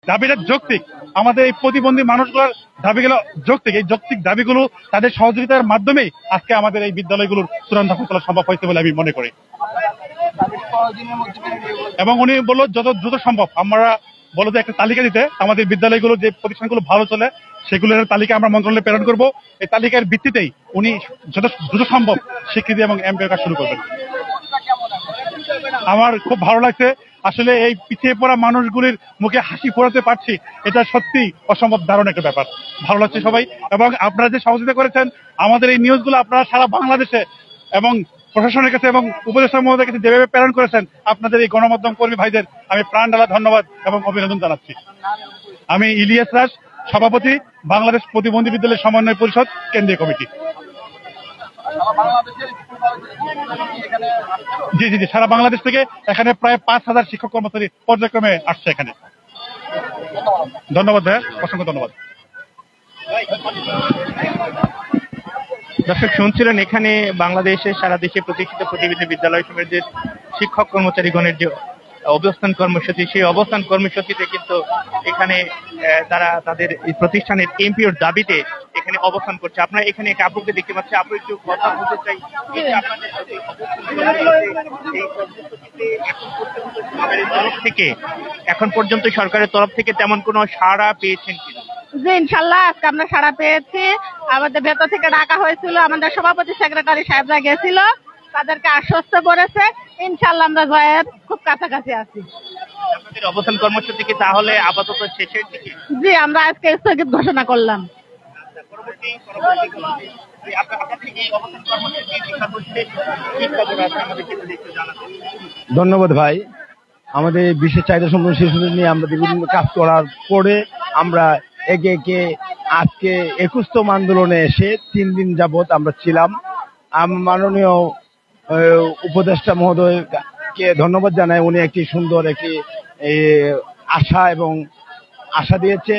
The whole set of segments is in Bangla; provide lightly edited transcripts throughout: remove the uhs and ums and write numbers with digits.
দাবিটা যৌক্তিক। আমাদের এই প্রতিবন্ধী মানুষগুলোর দাবিগুলো যৌক্তিক। এই যৌক্তিক দাবিগুলো তাদের সহযোগিতার মাধ্যমেই আজকে আমাদের এই বিদ্যালয়গুলোর চূড়ান্ত ফসল সম্ভব হয়েছে বলে আমি মনে করি। এবং উনি বললো যত দ্রুত সম্ভব আমরা বলো যে একটা তালিকা দিতে, আমাদের বিদ্যালয়গুলো যে প্রতিষ্ঠানগুলো ভালো চলে সেগুলোর তালিকা আমরা মন্ত্রণালয়ে প্রেরণ করবো। এই তালিকার ভিত্তিতেই উনি যত দ্রুত সম্ভব স্বীকৃতি এবং এমপিও কাজ শুরু করবেন। আমার খুব ভালো লাগছে। আসলে এই পিছিয়ে পড়া মানুষগুলির মুখে হাসি ফোটাতে পারছি, এটা সত্যি অসম্ভব দারুণ একটা ব্যাপার। ভালো লাগছে সবাই। এবং আপনারা যে সহযোগিতা করেছেন, আমাদের এই নিউজগুলো আপনারা সারা বাংলাদেশে এবং প্রশাসনের কাছে এবং উপদেষ্টা মহোদয়ের কাছে যেভাবে প্রেরণ করেছেন, আপনাদের এই গণমাধ্যম কর্মী ভাইদের আমি প্রাণ ঢালা ধন্যবাদ এবং অভিনন্দন জানাচ্ছি। আমি ইলিয়াস রাজ, সভাপতি, বাংলাদেশ প্রতিবন্ধী বিদ্যালয় সমন্বয় পরিষদ কেন্দ্রীয় কমিটি। জি জি জি, সারা বাংলাদেশ থেকে এখানে প্রায় 5,000 শিক্ষক কর্মচারী পর্যায়ক্রমে আসছে এখানে। ধন্যবাদ ভাইয়া, অসংখ্য ধন্যবাদ। দর্শক শুনছিলেন, এখানে বাংলাদেশের সারা দেশে প্রতিষ্ঠিত প্রতিবন্ধী বিদ্যালয় সমূহের যে শিক্ষক কর্মচারীগণের যে অবস্থান কর্মসূচি, সেই অবস্থান কর্মসূচিতে কিন্তু এখানে তারা তাদের প্রতিষ্ঠানের এমপিওর দাবিতে এখানে অবস্থান করছে। আপনারা এখানে এক আপুকে দেখতে পাচ্ছেন। আপু, একটু কথা বলতে চাই, এখন পর্যন্ত সরকারের তরফ থেকে তেমন কোনো সাড়া পেয়েছেন কিনা? জি, ইনশাল্লাহ আজকে আমরা সাড়া পেয়েছি। আমাদের ভেতর থেকে ডাকা হয়েছিল, আমাদের সভাপতি সেক্রেটারি সাহেবরা গেছিল, তাদেরকে আশ্বস্ত করেছে। ইনশাল্লাহ আমরা জয়ের খুব কাছাকাছি আছি। আপনাদের অবস্থান কর্মসূচি কি তাহলে আপাতত শেষের দিকে? জি, আমরা আজকে স্থগিত ঘোষণা করলাম। ধন্যবাদ ভাই। আমাদের বিশেষ চাহিদা সম্পন্ন শিশুদের নিয়ে আমরা বিভিন্ন কাজ করার পরে আমরা একে একে আজকে 21তম আন্দোলনে এসে 3 দিন যাবৎ আমরা ছিলাম। মাননীয় উপদেষ্টা মহোদয়কে ধন্যবাদ জানাই। উনি একটি সুন্দর একটি আশা এবং আশা দিয়েছে।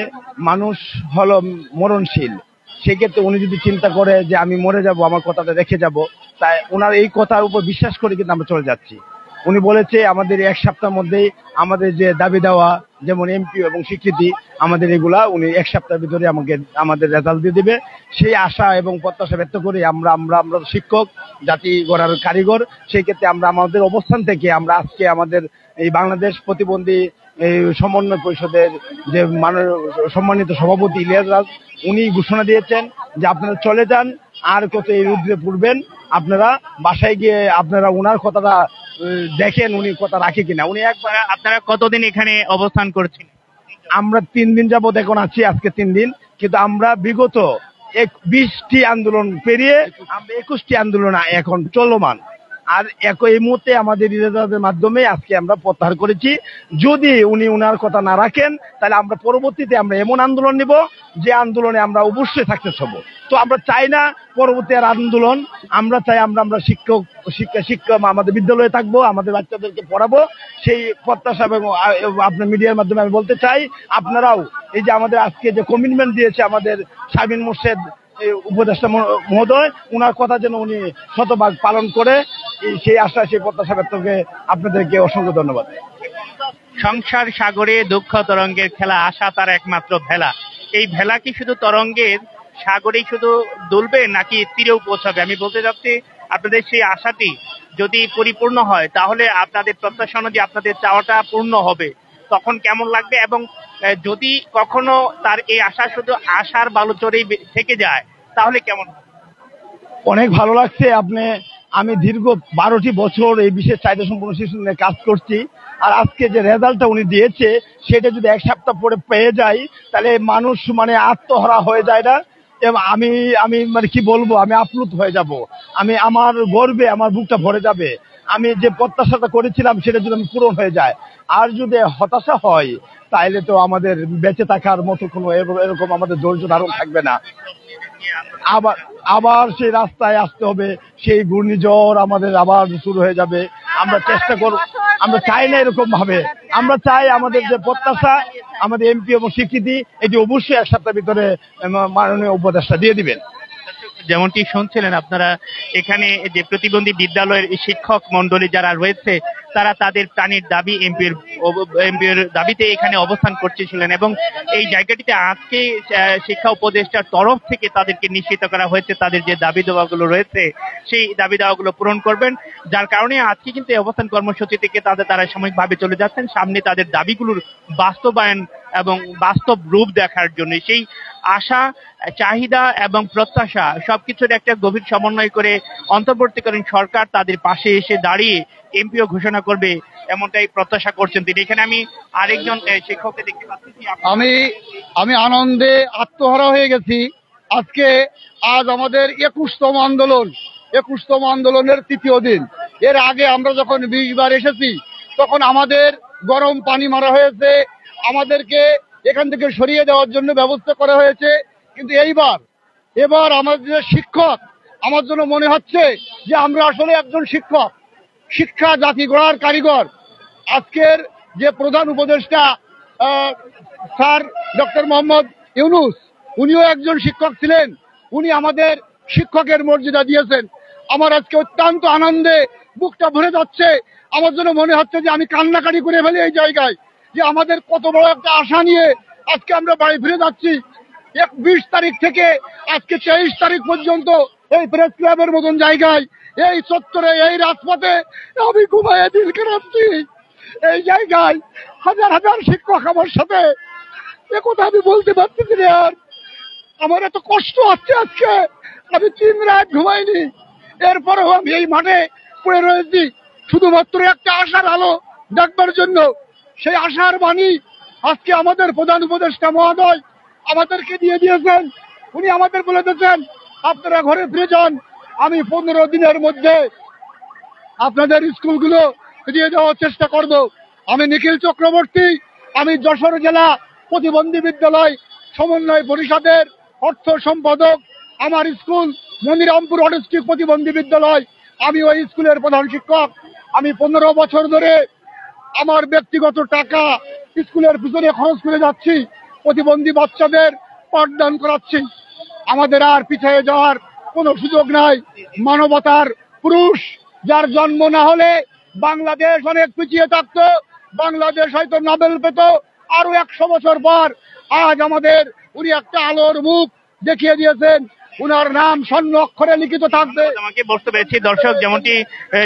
মানুষ হলো মরণশীল, সেক্ষেত্রে উনি যদি চিন্তা করে যে আমি মরে যাব, আমার কথাটা রেখে যাব, তাই ওনার এই কথার উপর বিশ্বাস করে কিন্তু আমরা চলে যাচ্ছি। উনি বলেছে আমাদের 1 সপ্তাহের মধ্যেই আমাদের যে দাবি দেওয়া, যেমন এমপিও এবং স্বীকৃতি, আমাদের এগুলা উনি 1 সপ্তাহের ভিতরে আমাদের রেজাল্ট দিয়ে দিবে। সেই আশা এবং প্রত্যাশা ব্যক্ত করে আমরা শিক্ষক, জাতি গড়ার কারিগর, সেই ক্ষেত্রে আমরা আমাদের অবস্থান থেকে আমরা আজকে আমাদের এই বাংলাদেশ প্রতিবন্ধী সমন্বয় পরিষদের যে সম্মানিত সভাপতি ইলিয়াস রাজ, উনি ঘোষণা দিয়েছেন যে আপনারা চলে যান, আর কত এই রুদ্রে পড়বেন, আপনারা বাসায় গিয়ে আপনারা ওনার কথাটা দেখেন উনি কথা রাখে কিনা। উনি একবার, আপনারা কতদিন এখানে অবস্থান করছেন? আমরা 3 দিন যাবত এখন আছি, আজকে 3 দিন, কিন্তু আমরা বিগত 20টি আন্দোলন পেরিয়ে আমরা 21টি আন্দোলন এখন চলমান। আর এই মুহূর্তে আমাদের রিজার্ভের মাধ্যমে আজকে আমরা প্রত্যাহার করেছি। যদি উনি ওনার কথা না রাখেন, তাহলে আমরা পরবর্তীতে আমরা এমন আন্দোলন নিব যে আন্দোলনে আমরা অবশ্যই সাকসেস হব। তো আমরা চাই না পরবর্তী আর আন্দোলন, আমরা চাই আমরা শিক্ষক আমাদের বিদ্যালয়ে থাকবো, আমাদের বাচ্চাদেরকে পড়াবো, সেই প্রত্যাশা। এবং আপনার মিডিয়ার মাধ্যমে আমি বলতে চাই, আপনারাও এই যে আমাদের আজকে যে কমিটমেন্ট দিয়েছে আমাদের শামীম মোর্শেদ উপদেষ্টা মহোদয়, ওনার কথা যেন উনি শতভাগ পালন করে, সেই আশা সেই প্রত্যাশা ব্যক্ত করে আপনাদেরকে অসংখ্য ধন্যবাদ। সংসার সাগরে দুঃখ তরঙ্গের খেলা, আশা তার একমাত্র ভেলা। এই ভেলা কি শুধু তরঙ্গের সাগরেই শুধু দুলবে নাকি তীরেও পৌঁছাবে? আমি বলতে চাচ্ছি, আপনাদের সেই আশাটি যদি পরিপূর্ণ হয়, তাহলে আপনাদের প্রত্যাশা অনুযায়ী আপনাদের চাওয়াটা পূর্ণ হবে, তখন কেমন লাগবে? এবং যদি কখনো তার এই আশা শুধু আশার বালুচরেই থেকে যায়, তাহলে কেমন? অনেক ভালো লাগছে। আমি দীর্ঘ 12টি বছর এই বিশেষ চাহিদা সম্পন্ন শিশু নিয়ে কাজ করছি, আর আজকে যে রেজাল্টটা উনি দিয়েছে সেটা যদি 1 সপ্তাহ পরে পেয়ে যাই, তাহলে মানুষ আত্মহারা হয়ে যায় না। এবং আমি কি বলবো, আমি আপ্লুত হয়ে যাব। আমার গর্বে আমার বুকটা ভরে যাবে। আমি যে প্রত্যাশাটা করেছিলাম সেটা যদি আমি পূরণ হয়ে যায়। আর যদি হতাশা হয়, তাহলে তো আমাদের বেঁচে থাকার মতো কোনো এরকম আমাদের ধৈর্য ধারণ থাকবে না। আবার সেই রাস্তায় আসতে হবে, সেই ঘূর্ণিঝড় আমাদের আবার শুরু হয়ে যাবে। আমরা চেষ্টা করব, আমরা চাই না এরকম ভাবে। আমরা চাই আমাদের যে প্রত্যাশা, আমাদের এমপি এবং স্বীকৃতি, এটি অবশ্যই 1 সপ্তাহের ভিতরে মাননীয় উপদেষ্টা দিয়ে দিবেন। যেমনটি শুনছিলেন আপনারা, এখানে যে প্রতিবন্ধী বিদ্যালয়ের শিক্ষক মন্ডলী যারা রয়েছে, তারা তাদের প্রাণের দাবি এমপির দাবিতে এখানে অবস্থান করতেছিলেন এবং এই জায়গাটিতে আজকে শিক্ষা উপদেষ্টার তরফ থেকে তাদেরকে নিশ্চিত করা হয়েছে তাদের যে দাবি দাওয়াগুলো রয়েছে সেই দাবি দাওয়াগুলো পূরণ করবেন, যার কারণে আজকে কিন্তু অবস্থান কর্মসূচি থেকে তারা সাময়িকভাবে চলে যাচ্ছেন সামনে তাদের দাবিগুলোর বাস্তবায়ন এবং বাস্তব রূপ দেখার জন্য। সেই আশা, চাহিদা এবং প্রত্যাশা সবকিছুর একটা গভীর সমন্বয় করে অন্তর্বর্তীকালীন সরকার তাদের পাশে এসে দাঁড়িয়ে এমপিও ঘোষণা করবে এমনটাই প্রত্যাশা করছেন তিনি। এখানে আমি আরেকজন শিক্ষককে দেখতে পাচ্ছি। আমি আনন্দে আত্মহারা হয়ে গেছি। আজ আমাদের 21তম আন্দোলনের তৃতীয় দিন। এর আগে আমরা যখন 20 বার এসেছি তখন আমাদের গরম পানি মারা হয়েছে, আমাদেরকে এখান থেকে সরিয়ে দেওয়ার জন্য ব্যবস্থা করা হয়েছে। কিন্তু এবার আমাদের শিক্ষক, আমার জন্য মনে হচ্ছে যে আমরা আসলে একজন শিক্ষক, শিক্ষা জাতি গড়ার কারিগর। আজকের যে প্রধান উপদেষ্টা স্যার ডক্টর মোহাম্মদ ইউনূস, উনিও একজন শিক্ষক ছিলেন, উনি আমাদের শিক্ষকের মর্যাদা দিয়েছেন। আমার আজকে অত্যন্ত আনন্দে বুকটা ভরে যাচ্ছে। আমার জন্য মনে হচ্ছে যে আমি কান্নাকাটি করে ফেলি এই জায়গায়, যে আমাদের কত বড় একটা আশা নিয়ে আজকে আমরা বাড়ি ফিরে যাচ্ছি। 20 তারিখ থেকে আজকে 23 তারিখ পর্যন্ত এই প্রেস ক্লাবের মতন জায়গায়, এই চত্বরে, এই রাজপথে আমি ঘুমায় দিল কাটাচ্ছি। এই জায়গায় হাজার হাজার শিক্ষক আমার সাথে, একথা আমি বলতে পারতেছি না। আর আমার এত কষ্ট হচ্ছে, আজকে আমি 3 রাত ঘুমাইনি, এরপরেও আমি এই মাঠে পড়ে রয়েছি শুধুমাত্র একটা আশার আলো দেখবার জন্য। সেই আশার বাণী আজকে আমাদের প্রধান উপদেষ্টা মহোদয় আমাদেরকে দিয়ে দিয়েছেন। উনি আমাদের বলে দিয়েছেন আপনারা ঘরে ফিরে যান, আমি 15 দিনের মধ্যে আপনাদের স্কুলগুলো ফিরিয়ে দেওয়ার চেষ্টা করব। আমি নিখিল চক্রবর্তী, আমি যশোর জেলা প্রতিবন্ধী বিদ্যালয় সমন্বয় পরিষদের অর্থ সম্পাদক। আমার স্কুল মনিরামপুর অটিস্টিক প্রতিবন্ধী বিদ্যালয়, আমি ওই স্কুলের প্রধান শিক্ষক। আমি 15 বছর ধরে আমার ব্যক্তিগত টাকা স্কুলের পিছনে খরচ করে যাচ্ছি, প্রতিবন্ধী বাচ্চাদের পাঠদান করাচ্ছি। আমাদের আর পিছিয়ে যাওয়ার কোনো সুযোগ নাই। মানবতার পুরুষ যার জন্ম না হলে বাংলাদেশ অনেক পিছিয়ে থাকতো, বাংলাদেশ হয়তো নোবেল পেত আরো 100 বছর পর। আজ আমাদের উনি একটা আলোর মুখ দেখিয়ে দিয়েছেন, উনার নাম স্বর্ণ অক্ষরে লিখিত থাকবে। আমাকে বুঝতে পেরেছি দর্শক, যেমনটি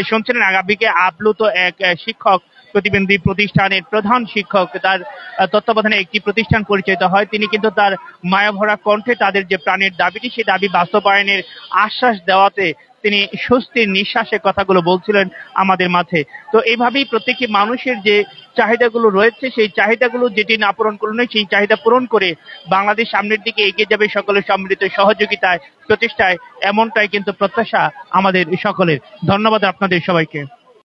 শুনছিলেন আগামীকে আপ্লুত এক শিক্ষক প্রতিবন্ধী প্রতিষ্ঠানের প্রধান শিক্ষক, তার তত্ত্বাবধানে একটি প্রতিষ্ঠান পরিচালিত হয়। তিনি কিন্তু তার মায়াভরা কণ্ঠে তাদের যে প্রাণের দাবিটি, সেই দাবি বাস্তবায়নের আশ্বাস দেওয়াতে তিনি স্বস্তির নিঃশ্বাসে কথাগুলো বলছিলেন আমাদের মাঝে। তো এইভাবেই প্রত্যেকটি মানুষের যে চাহিদাগুলো রয়েছে, সেই চাহিদাগুলো যেটি না পূরণ করলে সেই চাহিদা পূরণ করে বাংলাদেশ সামনের দিকে এগিয়ে যাবে সকলের সম্মিলিত সহযোগিতায়, প্রচেষ্টায়, এমনটাই কিন্তু প্রত্যাশা আমাদের সকলের। ধন্যবাদ আপনাদের সবাইকে।